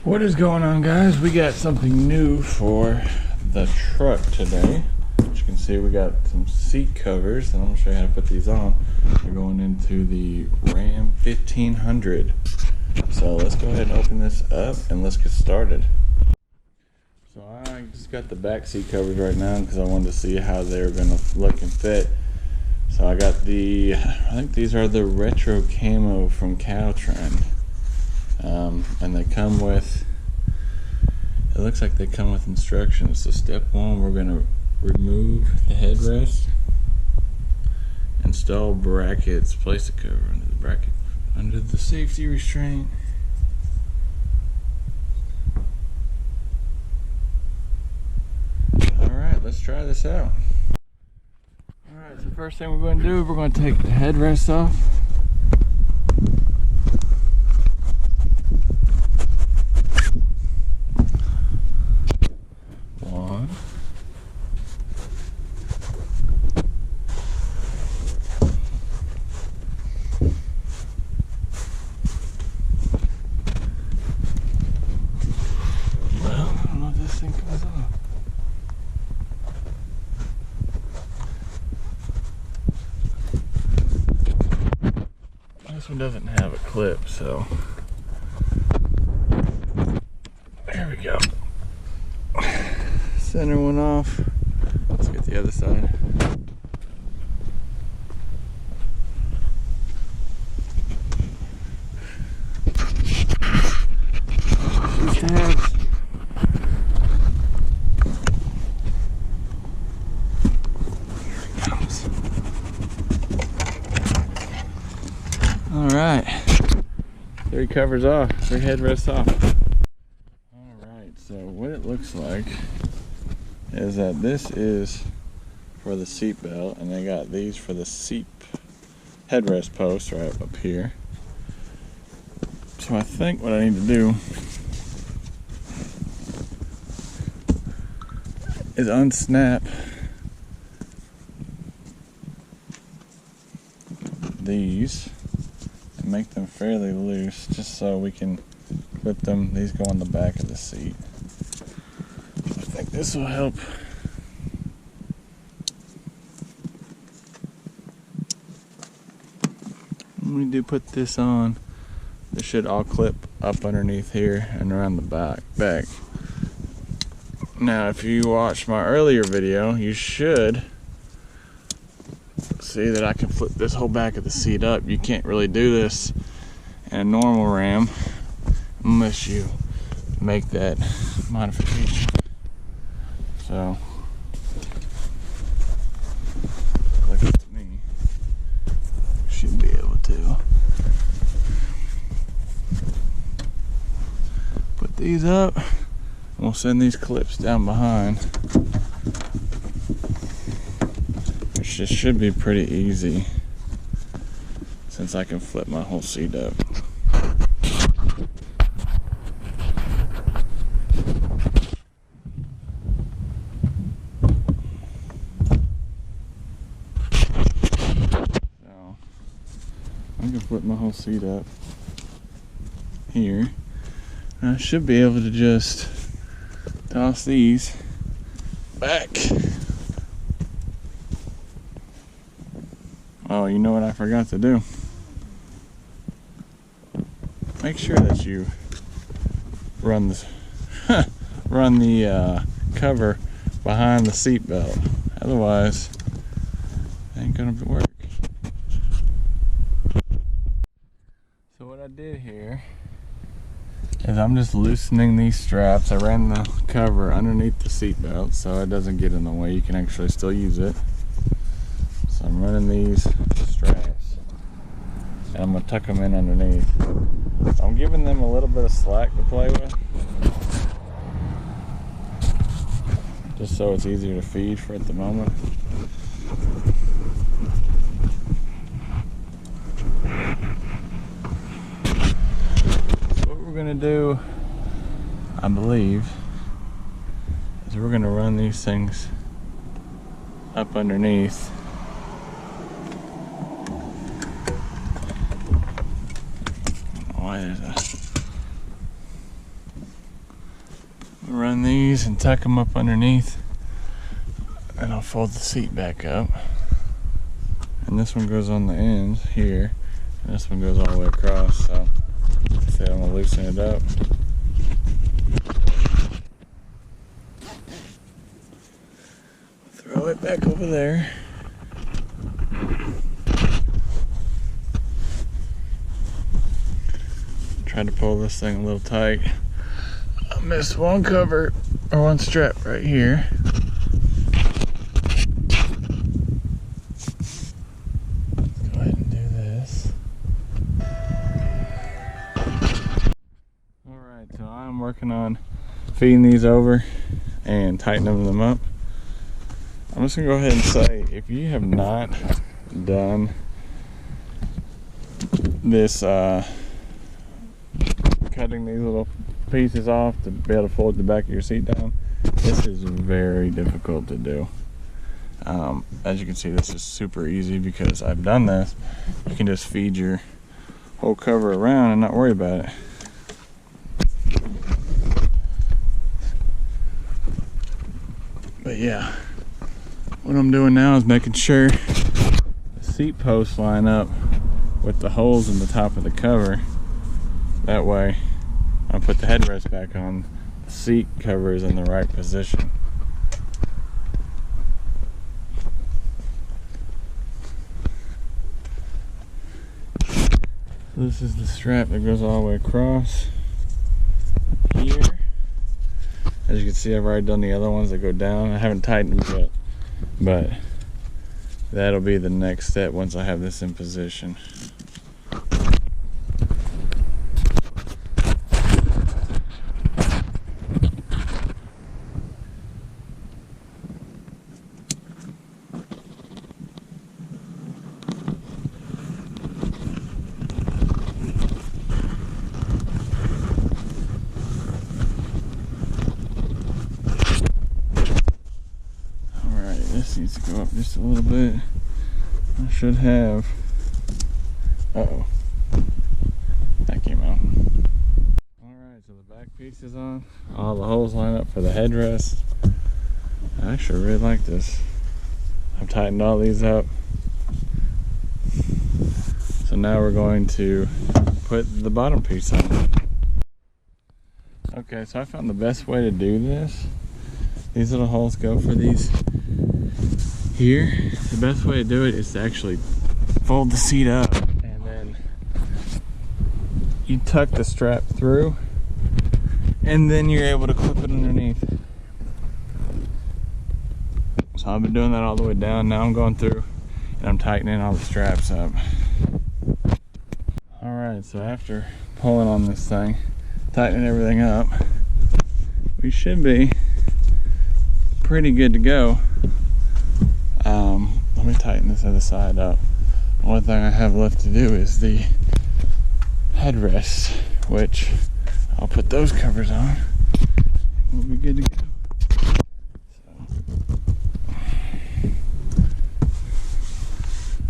What is going on, guys? We got something new for the truck today. As you can see, we got some seat covers, and I'm going to show you how to put these on. We're going into the Ram 1500. So let's go ahead and open this up and let's get started. So I just got the back seat covers right now because I wanted to see how they're going to look and fit. So I got I think these are the retro camo from Caltrend. And they come with, it looks like they come with instructions. So step one, we're going to remove the headrest, install brackets, place the cover under the bracket, under the safety restraint. Alright, let's try this out. Alright, so first thing we're going to do, we're going to take the headrest off. This one doesn't have a clip, so there we go. Center one off. Let's get the other side. These tabs. Alright, 3 covers off, 3 headrests off. Alright, so what it looks like is that this is for the seat belt, and they got these for the seat headrest post right up here. So I think what I need to do is unsnap these and make them fairly loose, just so we can clip them. These go on the back of the seat. I think this will help. When we do put this on, this should all clip up underneath here and around the back. Now, if you watched my earlier video, you should see that I can flip this whole back of the seat up. You can't really do this in a normal Ram unless you make that modification. So, like to me, you should be able to put these up. We'll send these clips down behind. It should be pretty easy since I can flip my whole seat up. So I can flip my whole seat up here. And I should be able to just toss these back. Oh, you know what I forgot to do? Make sure that you run the cover behind the seat belt. Otherwise, it ain't gonna work. So what I did here is I'm just loosening these straps. I ran the cover underneath the seat belt so it doesn't get in the way. You can actually still use it. So I'm running these straps and I'm going to tuck them in underneath. So I'm giving them a little bit of slack to play with, just so it's easier to feed for at the moment. So what we're going to do, I believe, is we're going to run these things up underneath. Why is that? Run these and tuck them up underneath, and I'll fold the seat back up. And this one goes on the end here, and this one goes all the way across. So, see, I'm gonna loosen it up. Throw it back over there. Tried to pull this thing a little tight. I missed one cover, or one strap right here. Let's go ahead and do this. Alright, so I'm working on feeding these over and tightening them up. I'm just gonna go ahead and say, if you have not done this cutting these little pieces off to be able to fold the back of your seat down, this is very difficult to do. As you can see, this is super easy because I've done this. You can just feed your whole cover around and not worry about it. But yeah, what I'm doing now is making sure the seat posts line up with the holes in the top of the cover. That way, I'll put the headrest back on, the seat cover is in the right position. This is the strap that goes all the way across here. As you can see, I've already done the other ones that go down. I haven't tightened them yet, but that'll be the next step once I have this in position. This needs to go up just a little bit. I should have. Uh-oh. That came out. Alright, so the back piece is on. All the holes line up for the headrest. I actually really like this. I've tightened all these up. So now we're going to put the bottom piece on. Okay, so I found the best way to do this. These little holes go for these here. The best way to do it is to actually fold the seat up, and then you tuck the strap through, and then you're able to clip it underneath. So I've been doing that all the way down. Now I'm going through and I'm tightening all the straps up. Alright, so after pulling on this thing, tightening everything up, we should be pretty good to go. Let me tighten this other side up. One thing I have left to do is the headrest, which I'll put those covers on. We'll be good to go. So,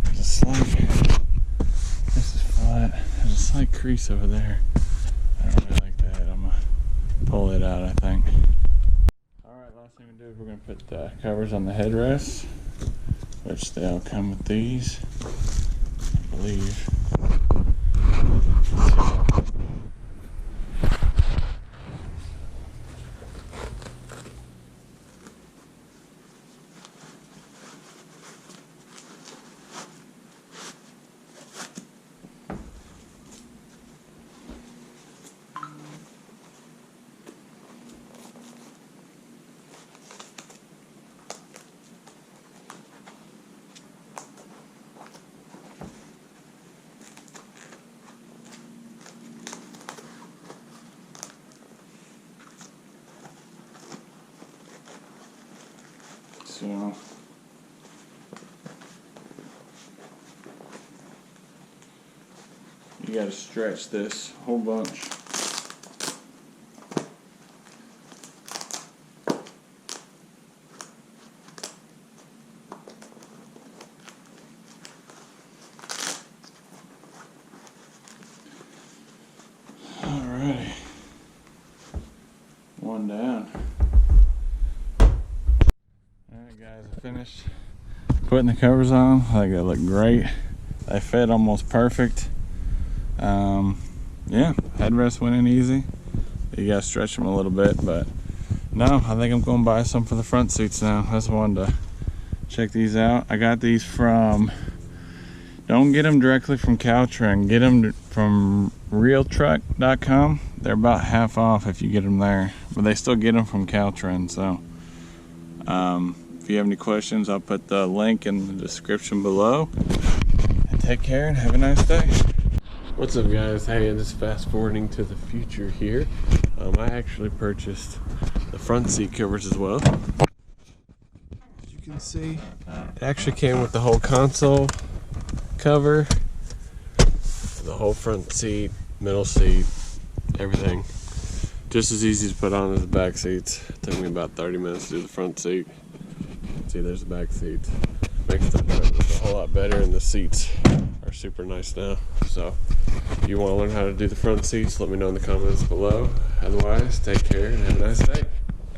there's a slight, this is flat. There's a slight crease over there. I don't really like that. I'm gonna pull it out, I think. Alright, last thing we do is we're gonna put the covers on the headrest, which they all come with these, I believe. So you got to stretch this whole bunch. Alrighty. one down. Alright guys, I finished putting the covers on. I think they look great. They fit almost perfect. Yeah, headrest went in easy. You gotta stretch them a little bit, but no, I think I'm gonna buy some for the front seats now. I just wanted to check these out. I got these from, don't get them directly from Caltrend, get them from realtruck.com. They're about half off if you get them there, but they still get them from Caltrend. So if you have any questions, I'll put the link in the description below. And take care and have a nice day. What's up guys? Hey, just fast forwarding to the future here. I actually purchased the front seat covers as well. As you can see, it actually came with the whole console cover, the whole front seat, middle seat, everything. Just as easy to put on as the back seats. It took me about 30 minutes to do the front seat. See, there's the back seats. Makes the a whole lot better, and the seats are super nice now. So if you want to learn how to do the front seats, let me know in the comments below. Otherwise, take care and have a nice day.